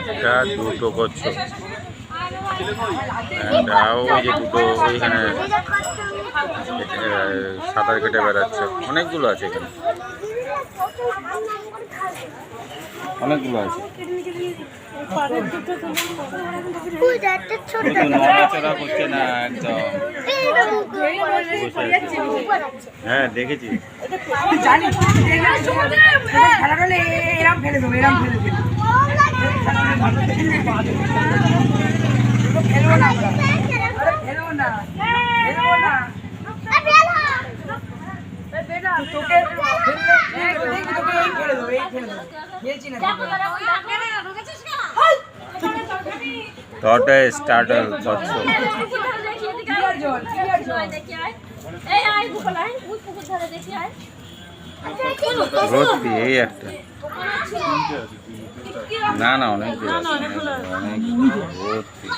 একটা দুটো করছো ওই যে দুটো ওইখানে সাঁতার কেটে বেড়াচ্ছে। অনেকগুলো আছে এখানে, অনেকগুলো আছে। নড়াচড়া করছে না একদম। হ্যাঁ দেখেছি। তোটা স্টার্টার করছো ভর্তি এই একটা না না অনেকগুলো আছে, অনেক ভর্তি।